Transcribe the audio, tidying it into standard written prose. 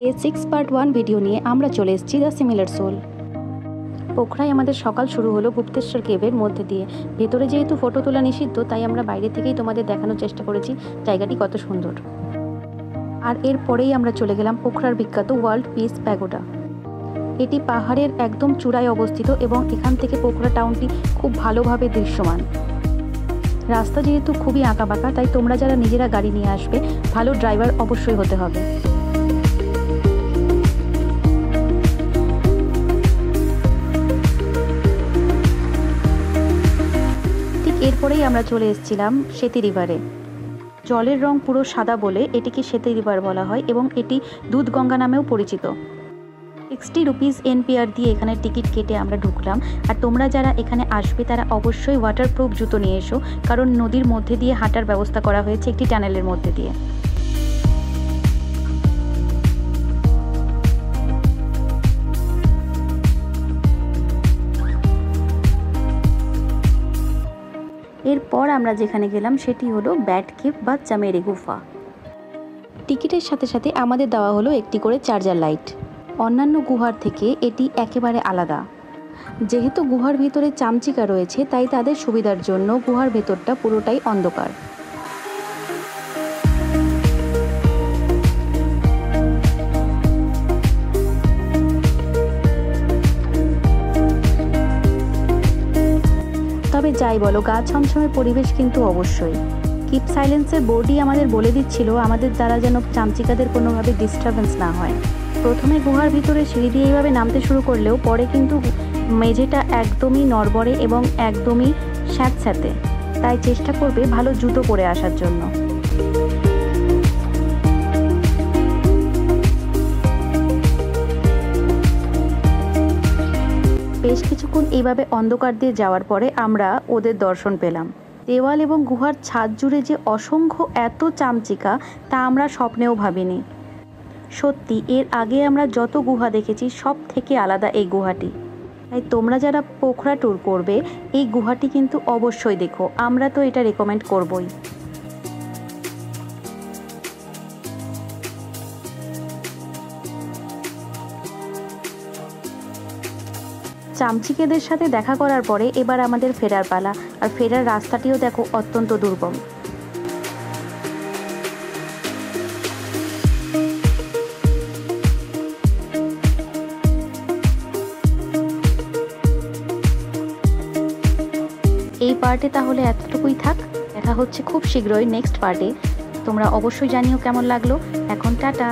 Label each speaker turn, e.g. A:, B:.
A: এই 6 part 1 video নিয়ে আমরা চলে এসেছি দ্য সিমিলার সোল। পোখরায় আমাদের সকাল শুরু হলো গুপ্তেশ্বর কেভের মধ্যে দিয়ে। ভেতরে যেহেতু ফটো তোলা নিষিদ্ধ, তাই আমরা বাইরে থেকেই তোমাদের দেখানোর চেষ্টা করেছি জায়গাটি কত সুন্দর। আর এরপরেই আমরা চলে গেলাম পোখরার বিখ্যাত ওয়ার্ল্ড পিস প্যাগোডা। এটি পাহাড়ের একদম চূড়ায় অবস্থিত এবং এখান থেকে পোখরা টাউনটি খুব ভালোভাবে দৃশ্যমান। রাস্তা যেহেতু খুবই আঁকাবাঁকা, তাই তোমরা যারা নিজেরা গাড়ি নিয়ে আসবে, ভালো ড্রাইভার অবশ্যই হতে হবে। এরপরেই আমরা চলে এসেছিলাম সেতী রিভারে। জলের রং পুরো সাদা বলে এটিকে সেতী রিভার বলা হয় এবং এটি দুধগঙ্গা নামেও পরিচিত। 60 রুপিস এনপিআর দিয়ে এখানে টিকিট কেটে আমরা ঢুকলাম। আর তোমরা যারা এখানে আসবে তারা অবশ্যই ওয়াটারপ্রুফ জুতো নিয়ে এসো, কারণ নদীর মধ্যে দিয়ে হাঁটার ব্যবস্থা করা হয়েছে একটি টানেলের মধ্যে দিয়ে। এরপর আমরা যেখানে গেলাম সেটি হলো ব্যাট কেভ বা চামেরি গুফা। টিকিটের সাথে সাথে আমাদের দেওয়া হলো একটি করে চার্জার লাইট। অন্যান্য গুহার থেকে এটি একেবারে আলাদা। যেহেতু গুহার ভিতরে চামচিকা রয়েছে, তাই তাদের সুবিধার জন্য গুহার ভেতরটা পুরোটাই অন্ধকার। তবে যাই বলো, গা ছমছমের পরিবেশ কিন্তু অবশ্যই। কিপ সাইলেন্সের বোর্ডই আমাদের বলে দিচ্ছিল আমাদের দ্বারা যেন চামচিকাদের কোনোভাবে ডিস্টারবেন্স না হয়। প্রথমে গুহার ভিতরে সিঁড়ি দিয়ে এইভাবে নামতে শুরু করলেও পরে কিন্তু মেঝেটা একদমই নড়বড়ে এবং একদমই স্যাঁতস্যাঁতে, তাই চেষ্টা করবে ভালো জুতো পরে আসার জন্য। বেশ কিছুক্ষণ এইভাবে অন্ধকার দিয়ে যাওয়ার পরে আমরা ওদের দর্শন পেলাম। দেওয়াল এবং গুহার ছাদ জুড়ে যে অসংখ্য এত চামচিকা, তা আমরা স্বপ্নেও ভাবিনি। সত্যি এর আগে আমরা যত গুহা দেখেছি সব থেকে আলাদা এই গুহাটি। তাই তোমরা যারা পোখরা ট্যুর করবে, এই গুহাটি কিন্তু অবশ্যই দেখো। আমরা তো এটা রেকমেন্ড করবই। চামচিকেদের সাথে দেখা করার পরে এবার আমাদের ফেরার পালা। আর ফেরার রাস্তাটিও দেখো অত্যন্ত দুর্গম। এই পার্টে তাহলে এতটুকুই থাক। দেখা হচ্ছে খুব শীঘ্রই নেক্সট পার্টে। তোমরা অবশ্যই জানিও কেমন লাগলো। এখন টাটা।